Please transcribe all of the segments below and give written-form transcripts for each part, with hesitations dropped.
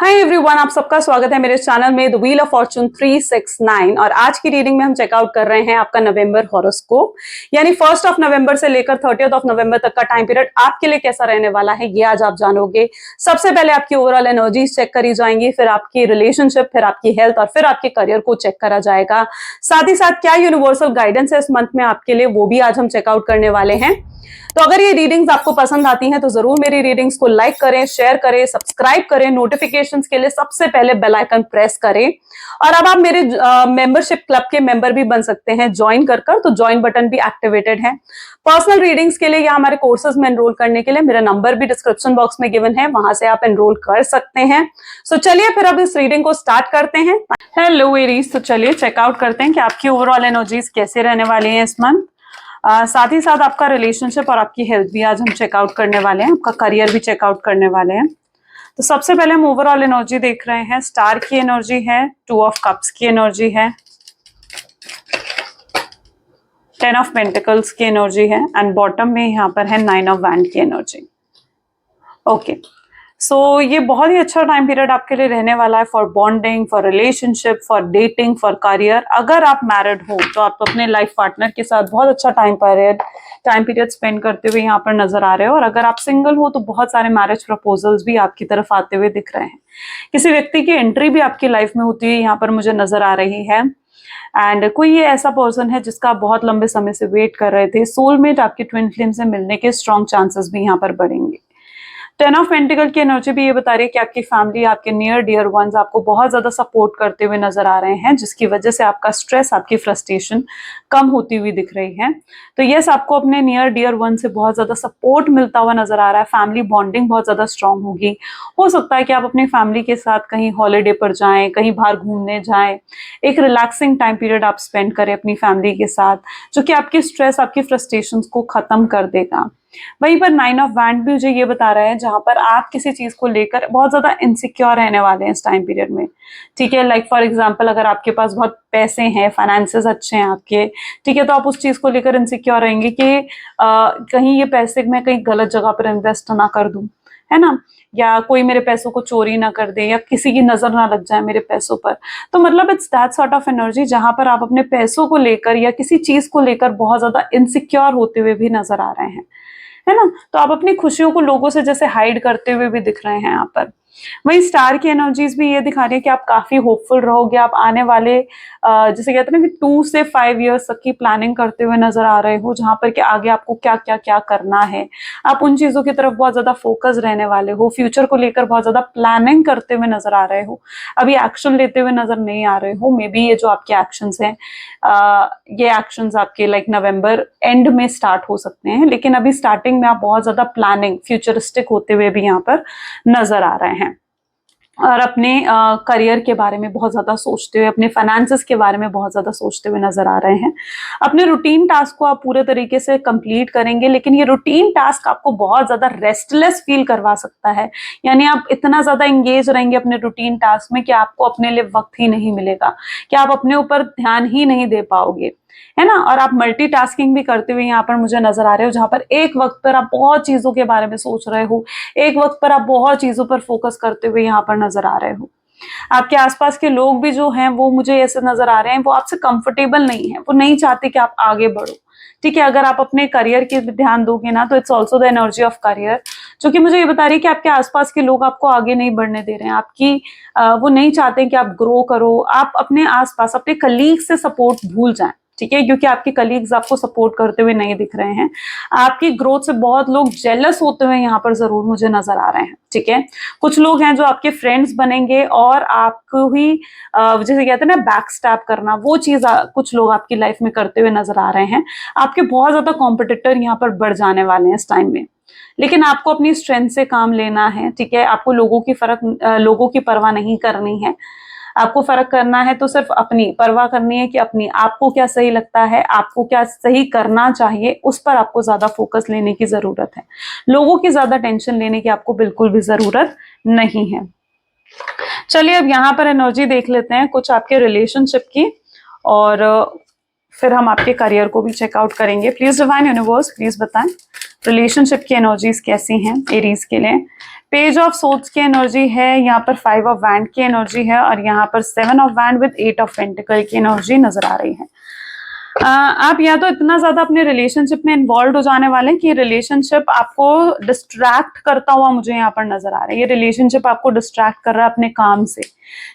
Hi everyone, आप सबका स्वागत है मेरे चैनल में द व्हील ऑफ फॉर्चून 369। और आज की रीडिंग में हम चेकआउट कर रहे हैं आपका नवंबर हॉरोस्कोप, यानी 1 नवंबर से लेकर 30 नवंबर तक का टाइम पीरियड आपके लिए कैसा रहने वाला है ये आज आप जानोगे। सबसे पहले आपकी ओवरऑल एनर्जीज चेक करी जाएंगी, फिर आपकी रिलेशनशिप, फिर आपकी हेल्थ और फिर आपके करियर को चेक करा जाएगा। साथ ही साथ क्या यूनिवर्सल गाइडेंस है इस मंथ में आपके लिए, वो भी आज हम चेकआउट करने वाले हैं। तो अगर ये रीडिंग्स आपको पसंद आती हैं तो जरूर मेरी रीडिंग्स को लाइक करें, शेयर करें, सब्सक्राइब करें, नोटिफिकेशंस के लिए सबसे पहले बेल आइकन प्रेस करें। और अब आप मेरे मेंबरशिप क्लब के मेंबर भी बन सकते हैं ज्वाइन कर कर, तो ज्वाइन बटन भी एक्टिवेटेड है। पर्सनल रीडिंग्स के लिए या हमारे कोर्सेज में एनरोल करने के लिए मेरा नंबर भी डिस्क्रिप्शन बॉक्स में गिवन है, वहां से आप एनरोल कर सकते हैं। सो चलिए फिर अब इस रीडिंग को स्टार्ट करते हैं। हेलो एरीज, तो चलिए चेकआउट करते हैं कि आपकी ओवरऑल एनर्जीज कैसे रहने वाली हैं इस मंथ। साथ ही साथ आपका रिलेशनशिप और आपकी हेल्थ भी आज हम चेकआउट करने वाले हैं, आपका करियर भी चेकआउट करने वाले हैं। तो सबसे पहले हम ओवरऑल एनर्जी देख रहे हैं। स्टार की एनर्जी है, 2 ऑफ कप्स की एनर्जी है, 10 ऑफ पेंटिकल्स की एनर्जी है एंड बॉटम में यहाँ पर है 9 ऑफ वैंड की एनर्जी। ओके, सो ये बहुत ही अच्छा टाइम पीरियड आपके लिए रहने वाला है for bonding, for relationship, for dating, for career. अगर आप मैरिड हो तो आप अपने लाइफ पार्टनर के साथ बहुत अच्छा टाइम पीरियड स्पेंड करते हुए यहाँ पर नजर आ रहे हो। और अगर आप सिंगल हो तो बहुत सारे मैरिज प्रपोजल्स भी आपकी तरफ आते हुए दिख रहे हैं। किसी व्यक्ति की एंट्री भी आपकी लाइफ में होती है यहाँ पर मुझे नजर आ रही है। एंड कोई ये ऐसा पर्सन है जिसका आप बहुत लंबे समय से वेट कर रहे थे। सोलमेट आपकी ट्विन फ्लेम से मिलने के स्ट्रॉन्ग चांसेस भी यहाँ पर बढ़ेंगे। 10 ऑफ पेंटिकल की एनर्जी भी ये बता रही है कि आपकी फैमिली, आपके नियर डियर वंस आपको बहुत ज्यादा सपोर्ट करते हुए नजर आ रहे हैं, जिसकी वजह से आपका स्ट्रेस, आपकी फ्रस्ट्रेशन कम होती हुई दिख रही है। तो यस, आपको अपने नियर डियर वन से बहुत ज्यादा सपोर्ट मिलता हुआ नजर आ रहा है। फैमिली बॉन्डिंग बहुत ज्यादा स्ट्रांग होगी। हो सकता है कि आप अपनी फैमिली के साथ कहीं हॉलीडे पर जाएं, कहीं बाहर घूमने जाएं, एक रिलैक्सिंग टाइम पीरियड आप स्पेंड करें अपनी फैमिली के साथ, जो कि आपकी स्ट्रेस, आपकी फ्रस्ट्रेशन को खत्म कर देगा। वहीं पर 9 ऑफ वैंड भी मुझे ये बता रहा है जहां पर आप किसी चीज को लेकर बहुत ज्यादा इनसिक्योर रहने वाले हैं इस टाइम पीरियड में। ठीक है, लाइक फॉर एग्जांपल अगर आपके पास बहुत पैसे हैं, फाइनेंसेस अच्छे हैं आपके, ठीक है, तो आप उस चीज को लेकर इनसिक्योर रहेंगे कि कहीं ये पैसे मैं कहीं गलत जगह पर इन्वेस्ट ना कर दूं, है ना, या कोई मेरे पैसों को चोरी ना कर दे, या किसी की नजर ना लग जाए मेरे पैसों पर। तो मतलब it's that sort of energy जहां पर आप अपने पैसों को लेकर या किसी चीज को लेकर बहुत ज्यादा इनसिक्योर होते हुए भी नजर आ रहे हैं, है ना। तो आप अपनी खुशियों को लोगों से जैसे हाइड करते हुए भी दिख रहे हैं यहाँ पर। वही स्टार की एनर्जीज भी ये दिखा रही है कि आप काफी होपफुल रहोगे। आप आने वाले जैसे कहते हैं ना कि 2 से 5 इयर्स तक की प्लानिंग करते हुए नजर आ रहे हो, जहां पर कि आगे आपको क्या क्या क्या करना है। आप उन चीजों की तरफ बहुत ज्यादा फोकस रहने वाले हो। फ्यूचर को लेकर बहुत ज्यादा प्लानिंग करते हुए नजर आ रहे हो। अभी एक्शन लेते हुए नजर नहीं आ रहे हो। मे बी ये जो आपके एक्शंस हैं, ये एक्शंस आपके लाइक नवंबर एंड में स्टार्ट हो सकते हैं, लेकिन अभी स्टार्टिंग में आप बहुत ज्यादा प्लानिंग, फ्यूचरिस्टिक होते हुए भी यहाँ पर नजर आ रहे हैं। और अपने करियर के बारे में बहुत ज्यादा सोचते हुए, अपने फाइनेंसेस के बारे में बहुत ज्यादा सोचते हुए नजर आ रहे हैं। अपने रूटीन टास्क को आप पूरे तरीके से कंप्लीट करेंगे, लेकिन ये रूटीन टास्क आपको बहुत ज्यादा रेस्टलेस फील करवा सकता है। यानी आप इतना ज्यादा एंगेज रहेंगे अपने रूटीन टास्क में कि आपको अपने लिए वक्त ही नहीं मिलेगा, कि आप अपने ऊपर ध्यान ही नहीं दे पाओगे, है ना। और आप मल्टीटास्किंग भी करते हुए यहाँ पर मुझे नजर आ रहे हो, जहां पर एक वक्त पर आप बहुत चीजों के बारे में सोच रहे हो, एक वक्त पर आप बहुत चीजों पर फोकस करते हुए यहाँ पर नजर आ रहे हो। आपके आसपास के लोग भी जो हैं वो मुझे ऐसे नजर आ रहे हैं, वो आपसे कंफर्टेबल नहीं है, वो नहीं चाहते कि आप आगे बढ़ो। ठीक है, अगर आप अपने करियर की ध्यान दोगे ना तो it's also the energy of career, जो कि मुझे ये बता रही है कि आपके आसपास के लोग आपको आगे नहीं बढ़ने दे रहे हैं। आपकी वो नहीं चाहते कि आप ग्रो करो। आप अपने आसपास अपने कलीग से सपोर्ट भूल जाएं, ठीक है, क्योंकि आपके कलीग्स आपको सपोर्ट करते हुए नहीं दिख रहे हैं। आपकी ग्रोथ से बहुत लोग जेलस होते हुए यहाँ पर जरूर मुझे नजर आ रहे हैं। ठीक है, कुछ लोग हैं जो आपके फ्रेंड्स बनेंगे और आपको ही जैसे कहते हैं ना बैक स्टैप करना, वो चीज कुछ लोग आपकी लाइफ में करते हुए नजर आ रहे हैं। आपके बहुत ज्यादा कॉम्पिटिटर यहाँ पर बढ़ जाने वाले हैं इस टाइम में, लेकिन आपको अपनी स्ट्रेंथ से काम लेना है। ठीक है, आपको लोगों की परवाह नहीं करनी है। आपको फर्क करना है तो सिर्फ अपनी परवाह करनी है कि अपनी आपको क्या सही लगता है, आपको क्या सही करना चाहिए, उस पर आपको ज्यादा फोकस लेने की जरूरत है। लोगों की ज्यादा टेंशन लेने की आपको बिल्कुल भी जरूरत नहीं है। चलिए अब यहाँ पर एनर्जी देख लेते हैं कुछ आपके रिलेशनशिप की, और फिर हम आपके करियर को भी चेकआउट करेंगे। प्लीज डिवाइन यूनिवर्स, प्लीज बताएं रिलेशनशिप की एनर्जीज कैसी हैं एरीज के लिए। पेज ऑफ सोर्ड्स की एनर्जी है, यहाँ पर 5 ऑफ वैंड की एनर्जी है और यहाँ पर 7 of wand with 8 of pentacle की एनर्जी नजर आ रही है। आप या तो इतना ज्यादा अपने रिलेशनशिप में इन्वॉल्व हो जाने वाले हैं कि रिलेशनशिप आपको डिस्ट्रैक्ट करता हुआ मुझे यहाँ पर नजर आ रहा है। ये रिलेशनशिप आपको डिस्ट्रैक्ट कर रहा है अपने काम से,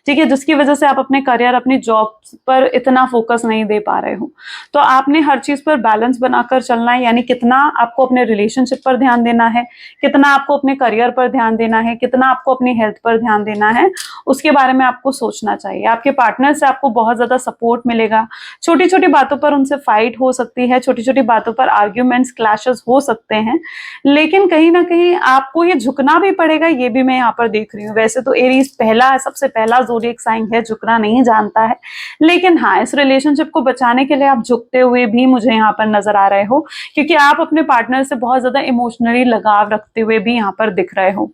ठीक है, जिसकी वजह से आप अपने करियर, अपनी जॉब पर इतना फोकस नहीं दे पा रहे हो। तो आपने हर चीज पर बैलेंस बनाकर चलना है, यानी कितना आपको अपने रिलेशनशिप पर ध्यान देना है, कितना आपको अपने करियर पर ध्यान देना है, कितना आपको अपनी हेल्थ पर ध्यान देना है, उसके बारे में आपको सोचना चाहिए। आपके पार्टनर से आपको बहुत ज्यादा सपोर्ट मिलेगा। छोटी छोटी बातों पर उनसे फाइट हो सकती है, छोटी छोटी बातों पर आर्ग्यूमेंट्स, क्लैशेस हो सकते हैं, लेकिन कहीं ना कहीं आपको ये झुकना भी पड़ेगा, ये भी मैं यहाँ पर देख रही हूँ। वैसे तो एरीज सबसे पहला ज़ोडिएक साइन है, झुकना नहीं जानता है, लेकिन हाँ, इस रिलेशनशिप को बचाने के लिए आप झुकते हुए भी मुझे यहाँ पर नजर आ रहे हो, क्योंकि आप अपने पार्टनर से बहुत ज्यादा इमोशनली लगाव रखते हुए भी यहाँ पर दिख रहे हो।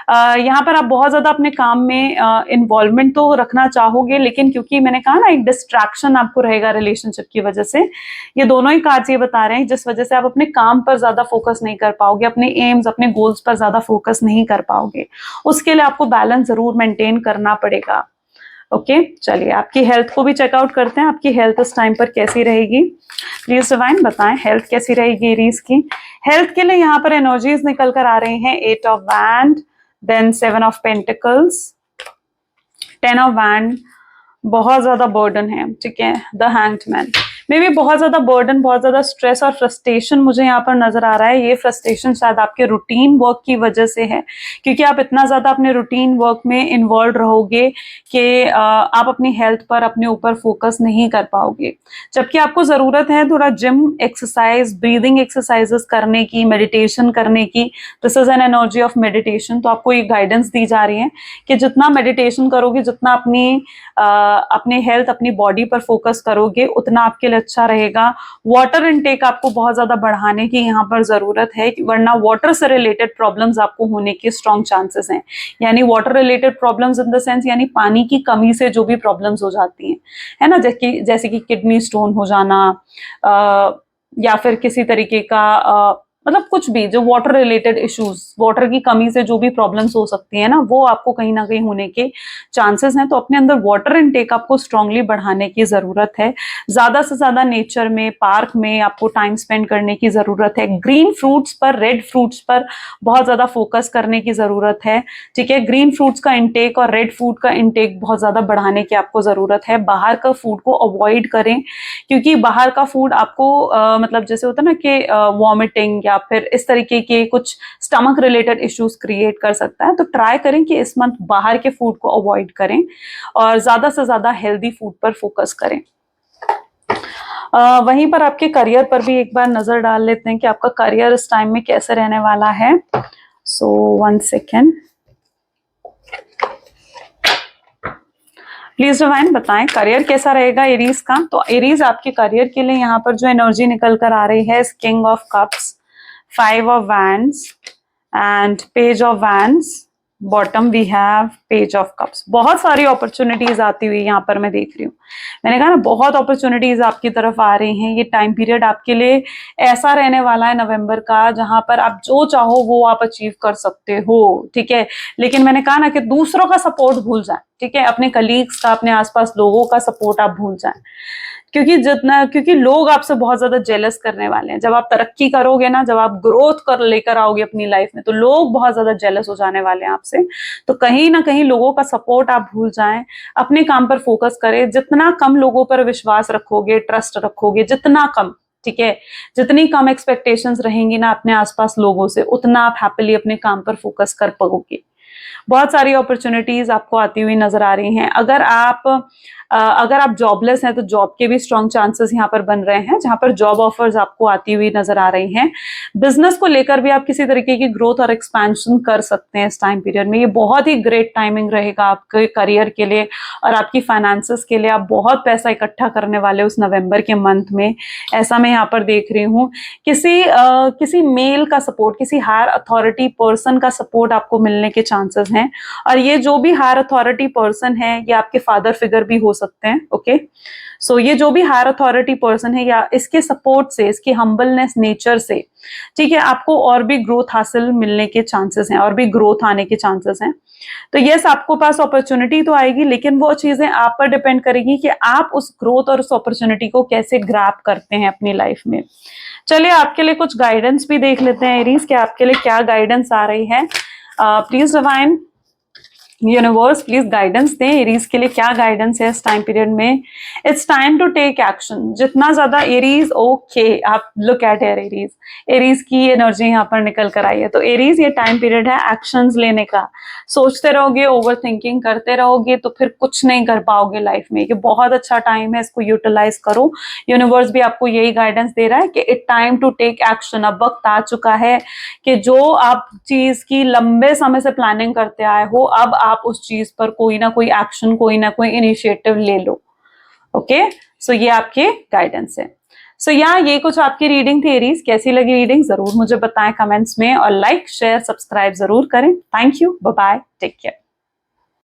यहाँ पर आप बहुत ज्यादा अपने काम में इन्वॉल्वमेंट तो रखना चाहोगे, लेकिन क्योंकि मैंने कहा ना, एक डिस्ट्रैक्शन आपको रहेगा रिलेशनशिप की वजह से। ये दोनों ही कार्ड्स ये बता रहे हैं जिस वजह से आप अपने काम पर ज्यादा फोकस नहीं कर पाओगे, अपने एम्स, अपने गोल्स पर ज्यादा फोकस नहीं कर पाओगे। उसके लिए आपको बैलेंस जरूर मेंटेन करना पड़ेगा। ओके, चलिए आपकी हेल्थ को भी चेकआउट करते हैं। आपकी हेल्थ इस टाइम पर कैसी रहेगी, प्लीज डिवाइन बताएं हेल्थ कैसी रहेगी एरीज की। हेल्थ के लिए यहाँ पर एनर्जीज निकल कर आ रही हैं, 8 of wand, then 7 of pentacles, 10 of wand. बहुत ज्यादा बर्डन है, ठीक है, द हैंग्ड मैन में भी बहुत ज्यादा बर्डन, बहुत ज्यादा स्ट्रेस और फ्रस्ट्रेशन मुझे यहाँ पर नजर आ रहा है। ये फ्रस्ट्रेशन शायद आपके रूटीन वर्क की वजह से है, क्योंकि आप इतना ज्यादा अपने रूटीन वर्क में इन्वॉल्व रहोगे कि आप अपनी हेल्थ पर, अपने ऊपर फोकस नहीं कर पाओगे, जबकि आपको जरूरत है थोड़ा जिम एक्सरसाइज, ब्रीदिंग एक्सरसाइजेस करने की, मेडिटेशन करने की। This is an energy of meditation. तो आपको ये गाइडेंस दी जा रही है कि जितना मेडिटेशन करोगे, जितना अपनी हेल्थ, अपनी बॉडी पर फोकस करोगे, उतना आपके लिए अच्छा रहेगा। वाटर इनटेक आपको बहुत ज्यादा बढ़ाने की यहाँ पर जरूरत है, वरना वाटर से रिलेटेड प्रॉब्लम्स आपको होने के स्ट्रॉन्ग चांसेस हैं। यानी water related problems in the sense, यानी पानी की कमी से जो भी प्रॉब्लम्स हो जाती हैं, है ना, जैसे कि किडनी स्टोन हो जाना, या फिर किसी तरीके का मतलब कुछ भी जो वाटर रिलेटेड इश्यूज, वाटर की कमी से जो भी प्रॉब्लम्स हो सकती है ना, वो आपको कहीं ना कहीं होने के चांसेस हैं। तो अपने अंदर वाटर इनटेक आपको स्ट्रांगली बढ़ाने की जरूरत है। ज्यादा से ज्यादा नेचर में, पार्क में आपको टाइम स्पेंड करने की जरूरत है। ग्रीन फ्रूट्स पर, रेड फ्रूट्स पर बहुत ज्यादा फोकस करने की जरूरत है, ठीक है। ग्रीन फ्रूट्स का इंटेक और रेड फूड का इंटेक बहुत ज्यादा बढ़ाने की आपको जरूरत है। बाहर का फूड को अवॉइड करें, क्योंकि बाहर का फूड आपको मतलब जैसे होता है ना कि वॉमिटिंग या फिर इस तरीके के कुछ स्टमक रिलेटेड इश्यूज क्रिएट कर सकता है। तो ट्राई करें कि इस मंथ बाहर के फूड को अवॉइड करें और ज्यादा से ज्यादा हेल्दी फूड पर फोकस करें। वहीं पर आपके करियर पर भी एक बार नजर डाल लेते हैं कि आपका करियर इस टाइम में कैसे रहने वाला है। सो 1 सेकेंड, प्लीज डिवाइन बताएं करियर कैसा रहेगा एरीज का। तो एरीज आपके करियर के लिए यहाँ पर जो एनर्जी निकल कर आ रही है, king of cups, 5 of wands and page of wands, bottom we have page of cups. बहुत सारी अपॉर्चुनिटीज आती हुई यहाँ पर मैं देख रही हूँ। मैंने कहा ना, बहुत अपॉर्चुनिटीज आपकी तरफ आ रही हैं। ये टाइम पीरियड आपके लिए ऐसा रहने वाला है नवंबर का, जहां पर आप जो चाहो वो आप अचीव कर सकते हो, ठीक है। लेकिन मैंने कहा ना कि दूसरों का सपोर्ट भूल जाए, ठीक है, अपने कलीग्स का, अपने आसपास लोगों का सपोर्ट आप भूल जाएं, क्योंकि लोग आपसे बहुत ज्यादा जेलस करने वाले हैं। जब आप तरक्की करोगे ना, जब आप ग्रोथ कर लेकर आओगे अपनी लाइफ में, तो लोग बहुत ज्यादा जेलस हो जाने वाले हैं आपसे। तो कहीं ना कहीं लोगों का सपोर्ट आप भूल जाएं, अपने काम पर फोकस करें। जितना कम लोगों पर विश्वास रखोगे, ट्रस्ट रखोगे, जितना कम, ठीक है, जितनी कम एक्सपेक्टेशंस रहेंगी ना अपने आसपास लोगों से, उतना आप हैप्पीली अपने काम पर फोकस कर पाओगे। बहुत सारी अपॉर्चुनिटीज आपको आती हुई नजर आ रही हैं। अगर आप जॉबलेस हैं तो जॉब के भी स्ट्रॉन्ग चांसेस यहाँ पर बन रहे हैं, जहां पर जॉब ऑफर्स आपको आती हुई नजर आ रही हैं। बिजनेस को लेकर भी आप किसी तरीके की ग्रोथ और एक्सपेंशन कर सकते हैं इस टाइम पीरियड में। ये बहुत ही ग्रेट टाइमिंग रहेगा आपके करियर के लिए और आपकी फाइनेंसेस के लिए। आप बहुत पैसा इकट्ठा करने वाले उस नवंबर के मंथ में, ऐसा मैं यहाँ पर देख रही हूँ। किसी मेल का सपोर्ट, किसी हायर अथॉरिटी पर्सन का सपोर्ट आपको मिलने के चांसेस हैं। और ये जो भी हायर अथॉरिटी पर्सन है, ये आपके फादर फिगर भी हो सकते हैं, ओके। सो ये जो भी हायर अथॉरिटी पर्सन है या इसके सपोर्ट से, इसकी हम्बलनेस नेचर से, ठीक है, आपको और भी ग्रोथ हासिल मिलने के चांसेस हैं, और भी ग्रोथ आने के चांसेस हैं। तो यस, आपको पास अपॉर्चुनिटी तो आएगी, लेकिन वो चीजें आप पर डिपेंड करेगी कि आप उस ग्रोथ और उस अपॉर्चुनिटी को कैसे ग्रैब करते हैं अपनी लाइफ में। चलिए आपके लिए कुछ गाइडेंस भी देख लेते हैं एरीज, कि आपके लिए क्या गाइडेंस आ रही है। Please divine universe please guidance दें, एरीज के लिए क्या गाइडेंस है इस टाइम पीरियड में। It's time to take action. जितना ज्यादा एरीज, ओके, आप लुक एट एरीज, एरीज की एनर्जी यहाँ पर निकल कर आई है। तो एरीज, ये टाइम पीरियड है एक्शंस लेने का। सोचते रहोगे, ओवर थिंकिंग करते रहोगे तो फिर कुछ नहीं कर पाओगे लाइफ में। ये बहुत अच्छा टाइम है, इसको यूटिलाइज करो। यूनिवर्स भी आपको यही गाइडेंस दे रहा है कि it time to take action. अब वक्त आ चुका है कि जो आप चीज की लंबे समय से प्लानिंग करते आए हो, अब आप उस चीज पर कोई ना कोई एक्शन, कोई ना कोई इनिशिएटिव ले लो। ओके, सो ये आपके गाइडेंस है। सो ये कुछ आपकी रीडिंग थी एरीज। कैसी लगी रीडिंग जरूर मुझे बताएं कमेंट्स में, और लाइक शेयर सब्सक्राइब जरूर करें। Thank you, bye bye, take care.